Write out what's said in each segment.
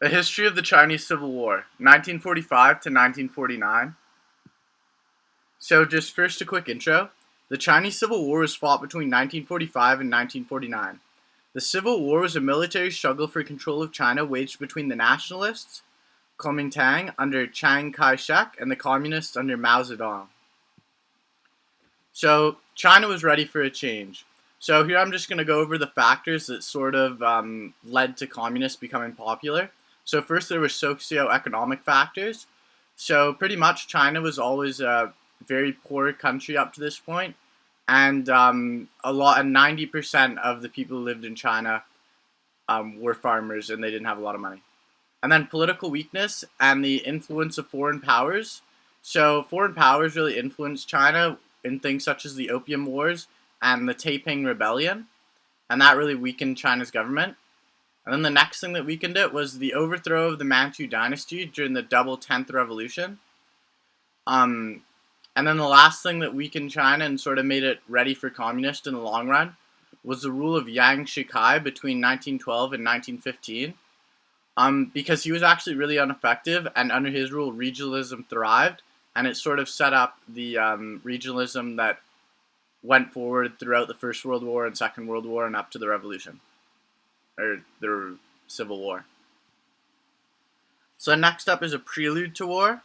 A History of the Chinese Civil War, 1945 to 1949. So just first a quick intro. The Chinese Civil War was fought between 1945 and 1949. The Civil War was a military struggle for control of China waged between the nationalists, Kuomintang, under Chiang Kai-shek, and the communists under Mao Zedong. So China was ready for a change. So here I'm just going to go over the factors that sort of led to communists becoming popular. So first there were socioeconomic factors. So pretty much China was always a very poor country up to this point, and 90% of the people who lived in China were farmers, and they didn't have a lot of money. And then political weakness and the influence of foreign powers. So foreign powers really influenced China in things such as the Opium Wars and the Taiping Rebellion, and that really weakened China's government. And then the next thing that weakened it was the overthrow of the Manchu dynasty during the Double Tenth Revolution. And then the last thing that weakened China and sort of made it ready for communists in the long run was the rule of Yang Shikai between 1912 and 1915. Because he was actually really ineffective, and under his rule, regionalism thrived, and it sort of set up the regionalism that went forward throughout the First World War and Second World War and up to the Revolution, or the Civil War. So next up is a prelude to war.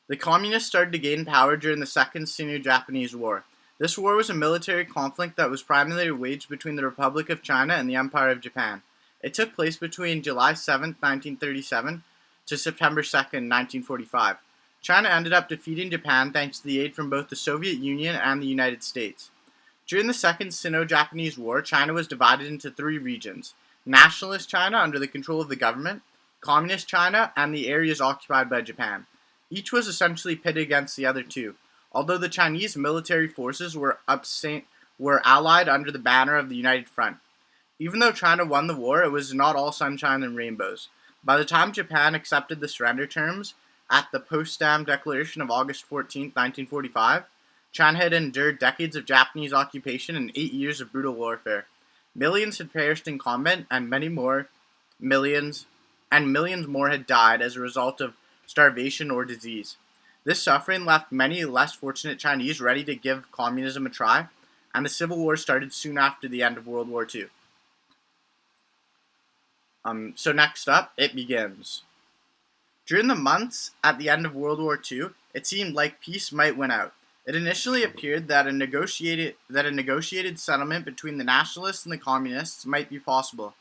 The communists started to gain power during the Second Sino-Japanese War. This war was a military conflict that was primarily waged between the Republic of China and the Empire of Japan. It took place between July 7, 1937 to September 2, 1945. China ended up defeating Japan thanks to the aid from both the Soviet Union and the United States. During the Second Sino-Japanese War, China was divided into three regions: Nationalist China under the control of the government, Communist China, and the areas occupied by Japan. Each was essentially pitted against the other two, although the Chinese military forces were allied under the banner of the United Front. Even though China won the war, it was not all sunshine and rainbows. By the time Japan accepted the surrender terms at the Potsdam Declaration of August 14, 1945, China had endured decades of Japanese occupation and 8 years of brutal warfare. Millions had perished in combat, and millions more had died as a result of starvation or disease. This suffering left many less fortunate Chinese ready to give communism a try, and the Civil War started soon after the end of World War II. So next up, it begins. During the months at the end of World War II, it seemed like peace might win out. It initially appeared that a negotiated settlement between the nationalists and the communists might be possible.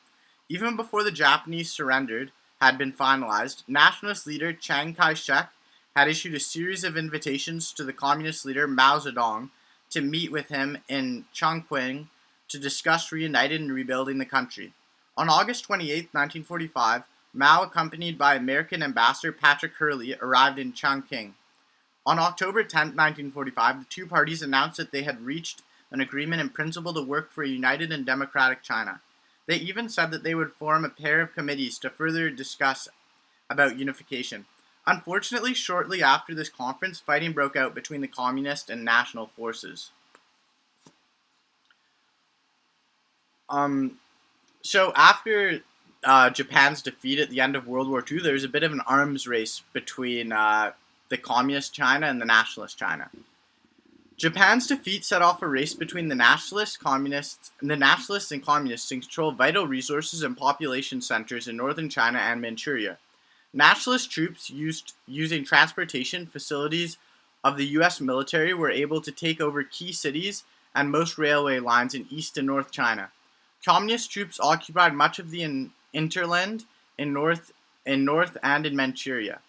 Even before the Japanese surrendered had been finalized, nationalist leader Chiang Kai-shek had issued a series of invitations to the communist leader Mao Zedong to meet with him in Chongqing to discuss reuniting and rebuilding the country. On August 28, 1945, Mao, accompanied by American ambassador Patrick Hurley, arrived in Chongqing. On October 10, 1945, the two parties announced that they had reached an agreement in principle to work for a united and democratic China. They even said that they would form a pair of committees to further discuss about unification. Unfortunately, shortly after this conference, fighting broke out between the communist and national forces. So after Japan's defeat at the end of World War II, there was a bit of an arms race between the communist China and the nationalist China. Japan's defeat set off a race between the nationalists and communists to control vital resources and population centers in northern China and Manchuria. Nationalist troops using transportation facilities of the U.S. military were able to take over key cities and most railway lines in East and North China. Communist troops occupied much of the hinterland in North and in Manchuria.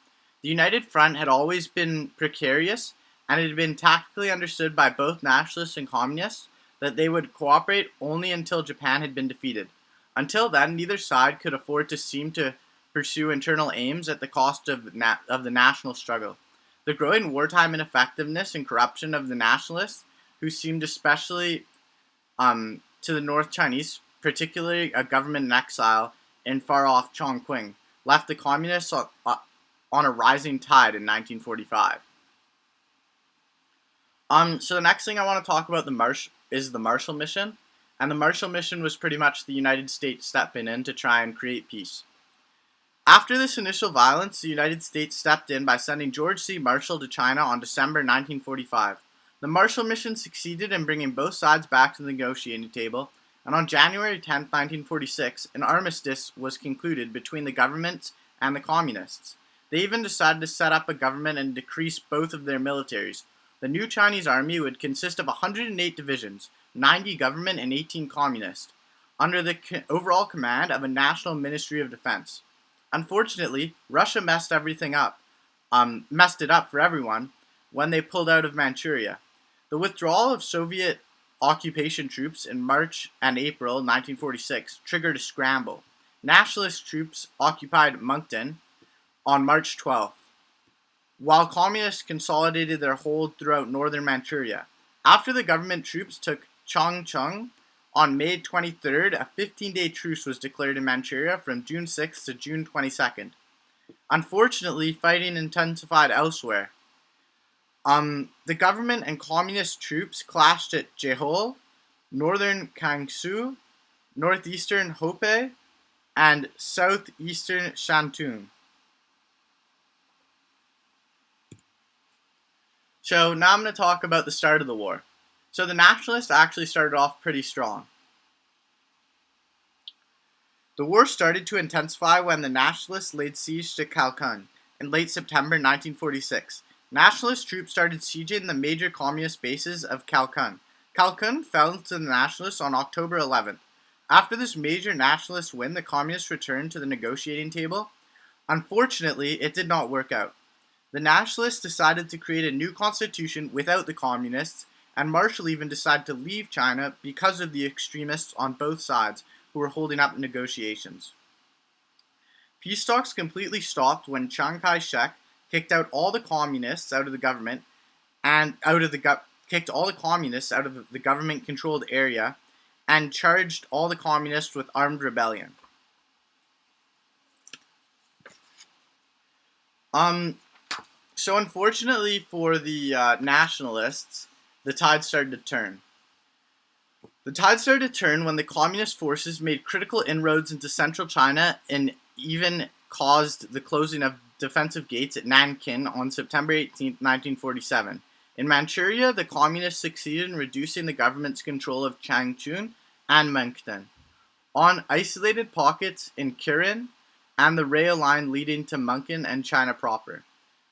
The United Front had always been precarious, and it had been tactically understood by both nationalists and communists that they would cooperate only until Japan had been defeated. Until then, neither side could afford to seem to pursue internal aims at the cost of the national struggle. The growing wartime ineffectiveness and corruption of the nationalists, who seemed especially to the North Chinese, particularly a government in exile in far-off Chongqing, left the communists on a rising tide in 1945. So the next thing I want to talk about is the Marshall Mission, and the Marshall Mission was pretty much the United States stepping in to try and create peace. After this initial violence, the United States stepped in by sending George C. Marshall to China on December 1945. The Marshall Mission succeeded in bringing both sides back to the negotiating table, and on January 10, 1946, an armistice was concluded between the governments and the communists. They even decided to set up a government and decrease both of their militaries. The new Chinese army would consist of 108 divisions, 90 government and 18 communist, under the overall command of a national Ministry of Defense. Unfortunately, Russia messed it up for everyone when they pulled out of Manchuria. The withdrawal of Soviet occupation troops in March and April 1946 triggered a scramble. Nationalist troops occupied Mukden on March 12th, while communists consolidated their hold throughout northern Manchuria. After the government troops took Changchun on May 23rd, a 15-day truce was declared in Manchuria from June 6th to June 22nd. Unfortunately, fighting intensified elsewhere. The government and communist troops clashed at Jehol, northern Kangsu, northeastern Hopei, and southeastern Shantung. So now I'm going to talk about the start of the war. So the nationalists actually started off pretty strong. The war started to intensify when the nationalists laid siege to Kalkun in late September 1946. Nationalist troops started sieging the major communist bases of Kalkun. Kalkun fell to the nationalists on October 11th. After this major nationalist win, the communists returned to the negotiating table. Unfortunately, it did not work out. The nationalists decided to create a new constitution without the communists, and Marshall even decided to leave China because of the extremists on both sides who were holding up negotiations. Peace talks completely stopped when Chiang Kai-shek kicked out all the communists out of the government and kicked all the communists out of the government-controlled area and charged all the communists with armed rebellion. So unfortunately for the nationalists, the tide started to turn. The tide started to turn when the communist forces made critical inroads into central China and even caused the closing of defensive gates at Nankin on September 18, 1947. In Manchuria, the communists succeeded in reducing the government's control of Changchun and Mukden, on isolated pockets in Kirin and the rail line leading to Mukden and China proper.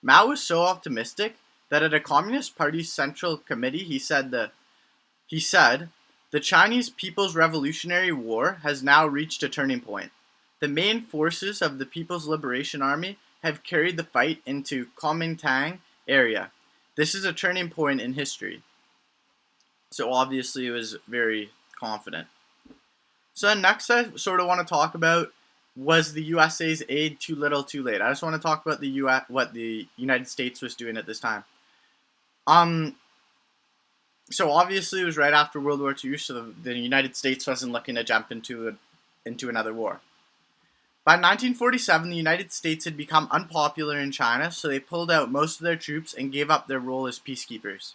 Mao was so optimistic that at a Communist Party Central Committee he said, "The Chinese People's Revolutionary War has now reached a turning point. The main forces of the People's Liberation Army have carried the fight into Kuomintang area. This is a turning point in history." So obviously it was very confident. So next I sort of want to talk about was the USA's aid too little too late. I just want to talk about what the United States was doing at this time. So obviously it was right after World War II, so the United States wasn't looking to jump into another war. By 1947, the United States had become unpopular in China, so they pulled out most of their troops and gave up their role as peacekeepers.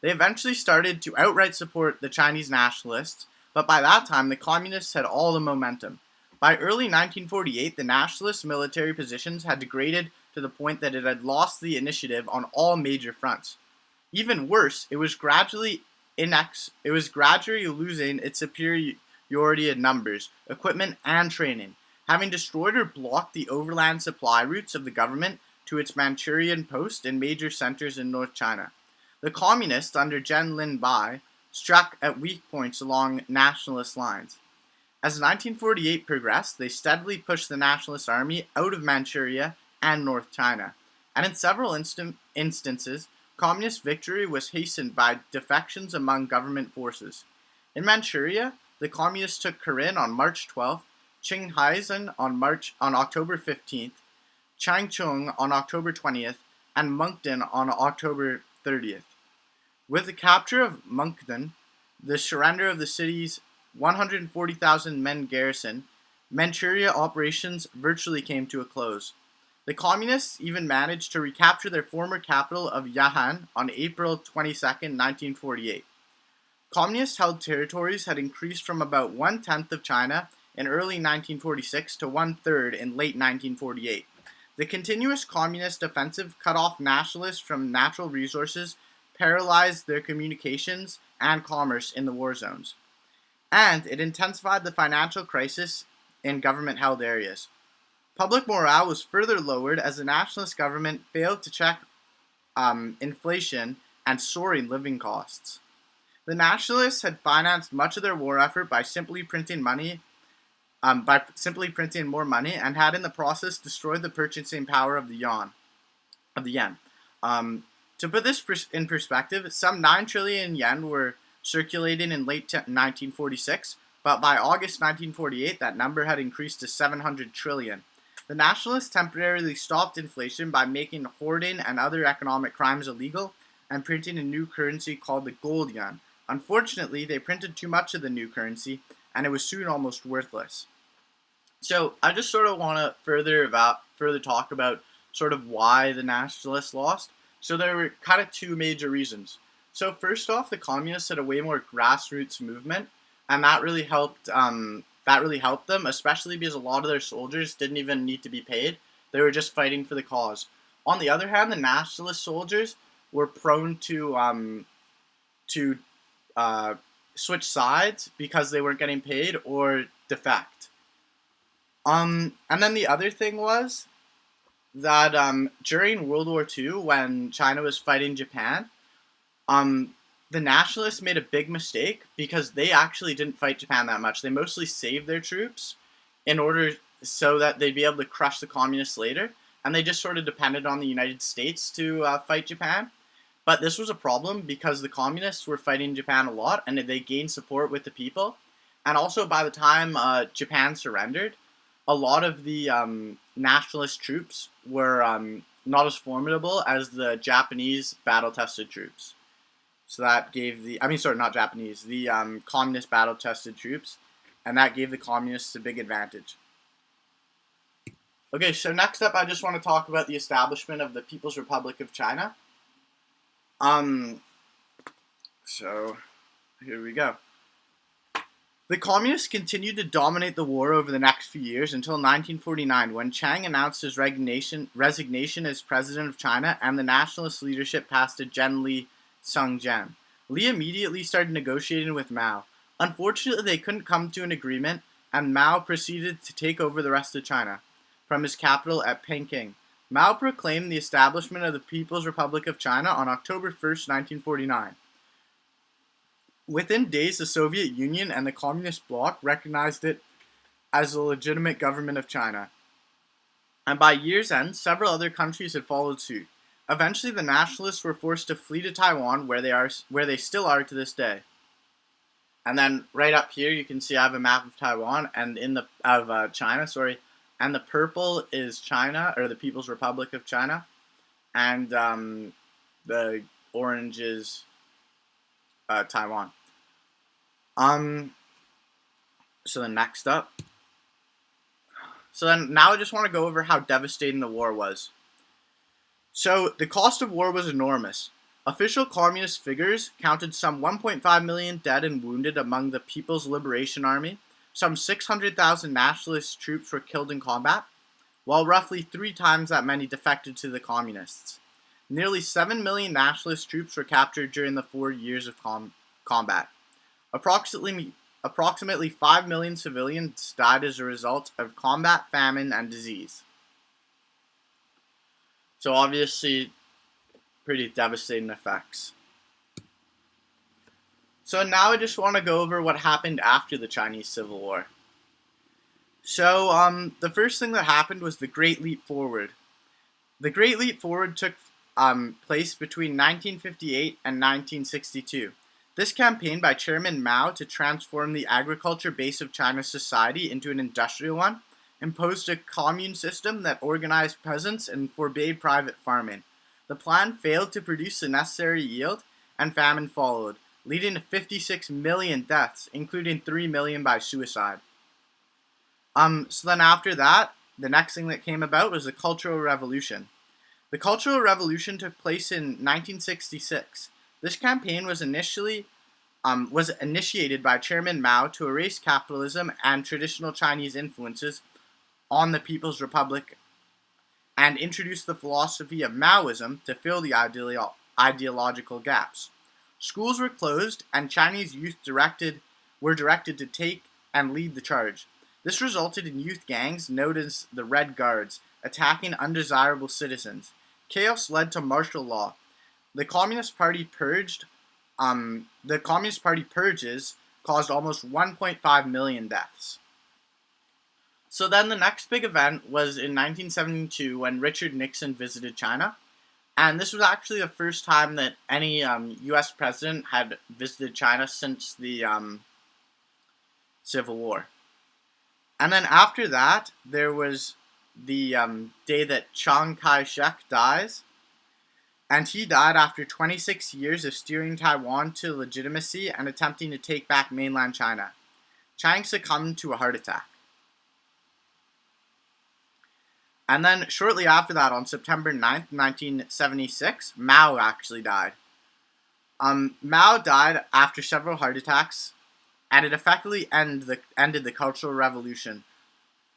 They eventually started to outright support the Chinese nationalists, but by that time the communists had all the momentum. By early 1948, the nationalist military positions had degraded to the point that it had lost the initiative on all major fronts. Even worse, it was gradually losing its superiority in numbers, equipment, and training, having destroyed or blocked the overland supply routes of the government to its Manchurian post and major centers in North China. The communists under Zheng Linbai struck at weak points along nationalist lines. As 1948 progressed, they steadily pushed the nationalist army out of Manchuria and North China, and in several instances, communist victory was hastened by defections among government forces. In Manchuria, the communists took Kirin on March 12th, Qinghaisan on October 15th, Changchun on October 20th, and Mukden on October 30th. With the capture of Mukden, the surrender of the city's 140,000 men garrison, Manchuria operations virtually came to a close. The communists even managed to recapture their former capital of Yahan on April 22, 1948. Communist-held territories had increased from about 1/10 of China in early 1946 to one-third in late 1948. The continuous communist offensive cut off nationalists from natural resources, paralyzed their communications and commerce in the war zones, and it intensified the financial crisis in government-held areas. Public morale was further lowered as the nationalist government failed to check inflation and soaring living costs. The nationalists had financed much of their war effort by simply printing more money, and had in the process destroyed the purchasing power of the yen. To put this in perspective, some 9 trillion yen were circulating in late 1946, but by August 1948, that number had increased to 700 trillion. The nationalists temporarily stopped inflation by making hoarding and other economic crimes illegal and printing a new currency called the gold yen. Unfortunately, they printed too much of the new currency, and it was soon almost worthless. So I just sort of want to further talk about sort of why the nationalists lost. So there were kind of two major reasons. So first off, the communists had a way more grassroots movement, and that really helped. That really helped them, especially because a lot of their soldiers didn't even need to be paid; they were just fighting for the cause. On the other hand, the nationalist soldiers were prone to switch sides because they weren't getting paid or defect. And then the other thing was that during World War II, when China was fighting Japan, the nationalists made a big mistake because they actually didn't fight Japan that much. They mostly saved their troops in order so that they'd be able to crush the communists later, and they just sort of depended on the United States to fight Japan. But this was a problem because the communists were fighting Japan a lot, and they gained support with the people. And also, by the time Japan surrendered, a lot of the nationalist troops were not as formidable as the Japanese battle-tested troops. So that gave the communist battle-tested troops, and that gave the communists a big advantage. Okay, so next up, I just want to talk about the establishment of the People's Republic of China. So here we go. The communists continued to dominate the war over the next few years until 1949, when Chiang announced his resignation as president of China, and the nationalist leadership passed to Li Sungjian. Li immediately started negotiating with Mao. Unfortunately, they couldn't come to an agreement, and Mao proceeded to take over the rest of China from his capital at Peking. Mao proclaimed the establishment of the People's Republic of China on October 1st, 1949. Within days, the Soviet Union and the Communist bloc recognized it as the legitimate government of China. And by year's end, several other countries had followed suit. Eventually, the nationalists were forced to flee to Taiwan, where they still are to this day. And then right up here, you can see I have a map of Taiwan and China. And the purple is China, or the People's Republic of China, and the orange is Taiwan. So then next up. So then now I just want to go over how devastating the war was. So the cost of war was enormous. Official communist figures counted some 1.5 million dead and wounded among the People's Liberation Army. Some 600,000 nationalist troops were killed in combat, while roughly 3 times that many defected to the communists. Nearly 7 million nationalist troops were captured during the 4 years of combat. Approximately 5 million civilians died as a result of combat, famine, and disease. So obviously, pretty devastating effects. So now I just want to go over what happened after the Chinese Civil War. So the first thing that happened was the Great Leap Forward. The Great Leap Forward took place between 1958 and 1962. This campaign by Chairman Mao to transform the agriculture base of China's society into an industrial one imposed a commune system that organized peasants and forbade private farming. The plan failed to produce the necessary yield, and famine followed, leading to 56 million deaths, including 3 million by suicide. So then after that, the next thing that came about was the Cultural Revolution. The Cultural Revolution took place in 1966. This campaign was initially was initiated by Chairman Mao to erase capitalism and traditional Chinese influences on the People's Republic and introduce the philosophy of Maoism to fill the ideological gaps. Schools were closed, and Chinese youth were directed to take and lead the charge. This resulted in youth gangs known as the Red Guards attacking undesirable citizens. Chaos led to martial law. The Communist Party purges caused almost 1.5 million deaths. So then the next big event was in 1972 when Richard Nixon visited China. And this was actually the first time that any U.S. president had visited China since the Civil War. And then after that, there was the day that Chiang Kai-shek dies. And he died after 26 years of steering Taiwan to legitimacy and attempting to take back mainland China. Chiang succumbed to a heart attack. And then shortly after that, on September 9th, 1976, Mao actually died. Mao died after several heart attacks, and it effectively ended the Cultural Revolution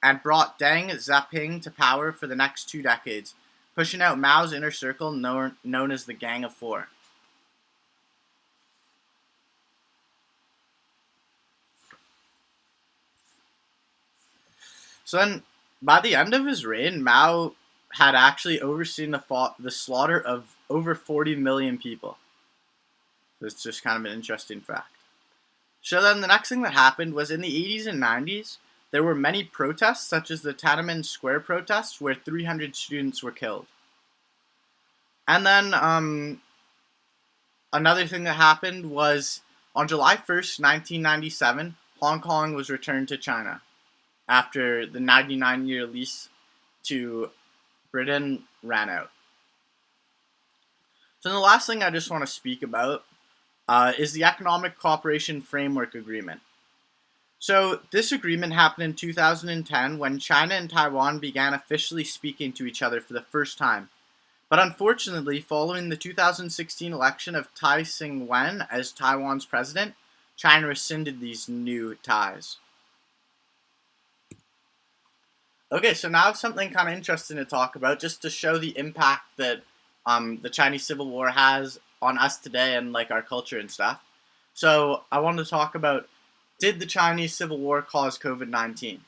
and brought Deng Xiaoping to power for the next 2 decades, pushing out Mao's inner circle known as the Gang of Four. So then, by the end of his reign, Mao had actually overseen the slaughter of over 40 million people. So it's just kind of an interesting fact. So then the next thing that happened was in the 80s and 90s, there were many protests, such as the Tiananmen Square protests, where 300 students were killed. And then another thing that happened was on July 1st, 1997, Hong Kong was returned to China after the 99-year lease to Britain ran out. So the last thing I just want to speak about is the Economic Cooperation Framework Agreement. So this agreement happened in 2010 when China and Taiwan began officially speaking to each other for the first time. But unfortunately, following the 2016 election of Tai Ing-wen as Taiwan's president, China rescinded these new ties. Okay, so now something kind of interesting to talk about, just to show the impact that the Chinese Civil War has on us today and like our culture and stuff. So I wanted to talk about, did the Chinese Civil War cause COVID-19?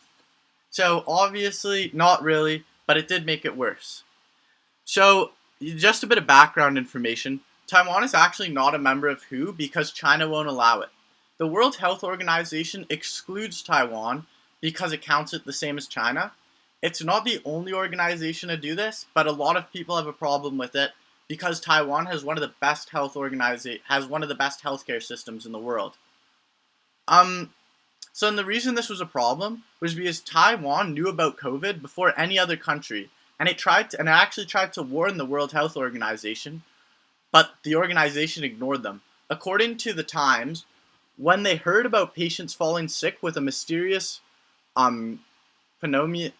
So obviously, not really, but it did make it worse. So just a bit of background information. Taiwan is actually not a member of WHO because China won't allow it. The World Health Organization excludes Taiwan because it counts it the same as China. It's not the only organization to do this, but a lot of people have a problem with it because Taiwan has one of the best healthcare systems in the world. So the reason this was a problem was because Taiwan knew about COVID before any other country, and it actually tried to warn the World Health Organization, but the organization ignored them. According to the Times, when they heard about patients falling sick with a mysterious phenomenon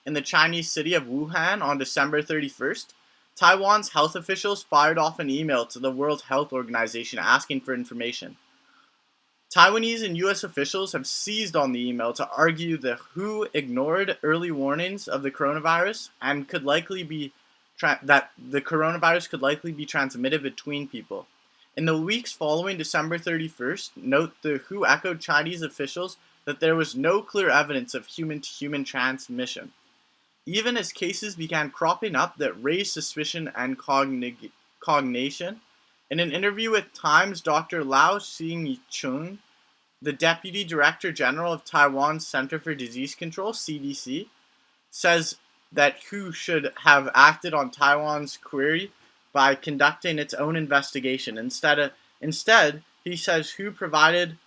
in the Chinese city of Wuhan on December 31st, Taiwan's health officials fired off an email to the World Health Organization asking for information. Taiwanese and U.S. officials have seized on the email to argue that WHO ignored early warnings of the coronavirus and that the coronavirus could likely be transmitted between people. In the weeks following December 31st, note the WHO echoed Chinese officials that there was no clear evidence of human-to-human transmission, even as cases began cropping up that raised suspicion and cognation. In an interview with Times, Dr. Lau Xing-chung, the Deputy Director General of Taiwan's Center for Disease Control, CDC, says that WHO should have acted on Taiwan's query by conducting its own investigation. Instead, he says WHO provided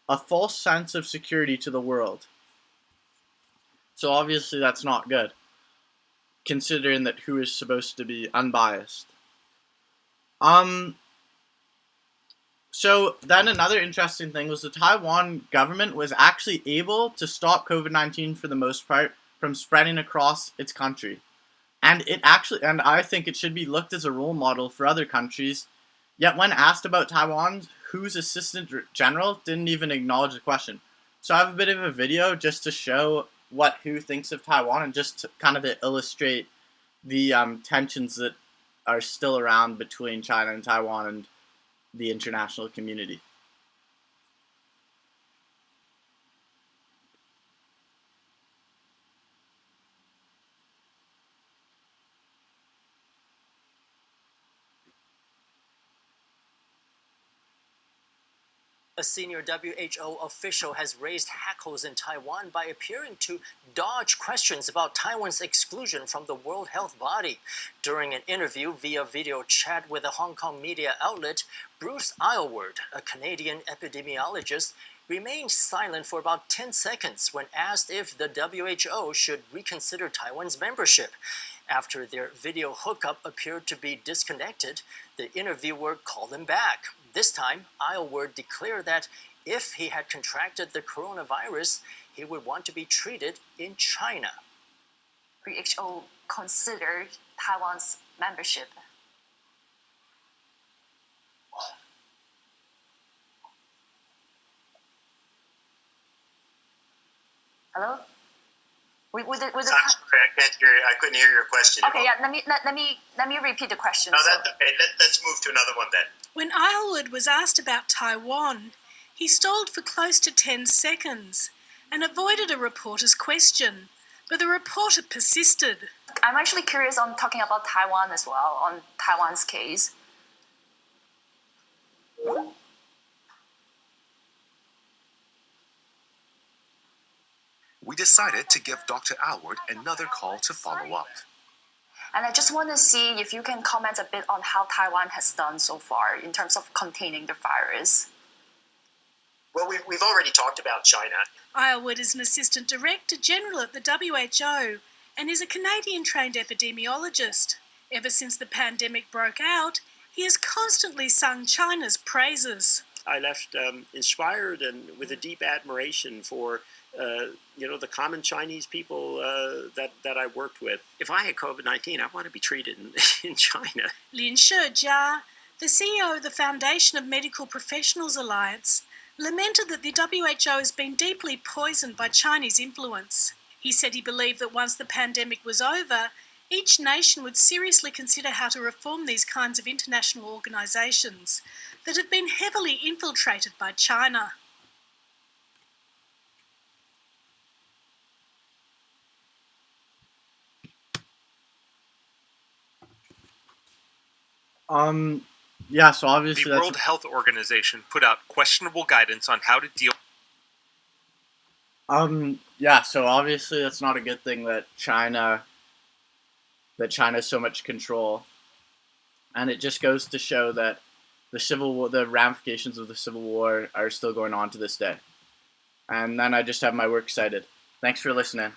a false sense of security to the world. So obviously that's not good, considering that WHO is supposed to be unbiased. So then another interesting thing was the Taiwan government was actually able to stop COVID-19 for the most part from spreading across its country. And I think it should be looked as a role model for other countries Yet when asked about Taiwan, Hu's assistant general didn't even acknowledge the question. So I have a bit of a video just to show what Hu thinks of Taiwan and just to kind of illustrate the tensions that are still around between China and Taiwan and the international community. A senior WHO official has raised hackles in Taiwan by appearing to dodge questions about Taiwan's exclusion from the World Health Body. During an interview via video chat with a Hong Kong media outlet, Bruce Aylward, a Canadian epidemiologist, remained silent for about 10 seconds when asked if the WHO should reconsider Taiwan's membership. After their video hookup appeared to be disconnected, the interviewer called him back. This time, Aylward declared that if he had contracted the coronavirus, he would want to be treated in China. WHO considered Taiwan's membership. Hello? Sorry, I couldn't hear your question. Okay, yeah. Let me repeat the question. No, that's okay. Let's move to another one then. When Aylward was asked about Taiwan, he stalled for close to 10 seconds and avoided a reporter's question, but the reporter persisted. I'm actually curious on talking about Taiwan as well, on Taiwan's case. We decided to give Dr. Aylward another call to follow up. And I just want to see if you can comment a bit on how Taiwan has done so far in terms of containing the virus. Well, we've already talked about China. Aylward is an assistant director general at the WHO and is a Canadian-trained epidemiologist. Ever since the pandemic broke out, he has constantly sung China's praises. I left inspired and with a deep admiration for the common Chinese people that I worked with. If I had COVID-19, I want to be treated in China. Lin Shejia, the CEO of the Foundation of Medical Professionals Alliance, lamented that the WHO has been deeply poisoned by Chinese influence. He said he believed that once the pandemic was over, each nation would seriously consider how to reform these kinds of international organisations that have been heavily infiltrated by China. Yeah, so obviously the World Health Organization put out questionable guidance on how to deal. Yeah, so obviously that's not a good thing that China has so much control, and it just goes to show that the ramifications of the Civil War are still going on to this day. And then I just have my work cited. Thanks for listening.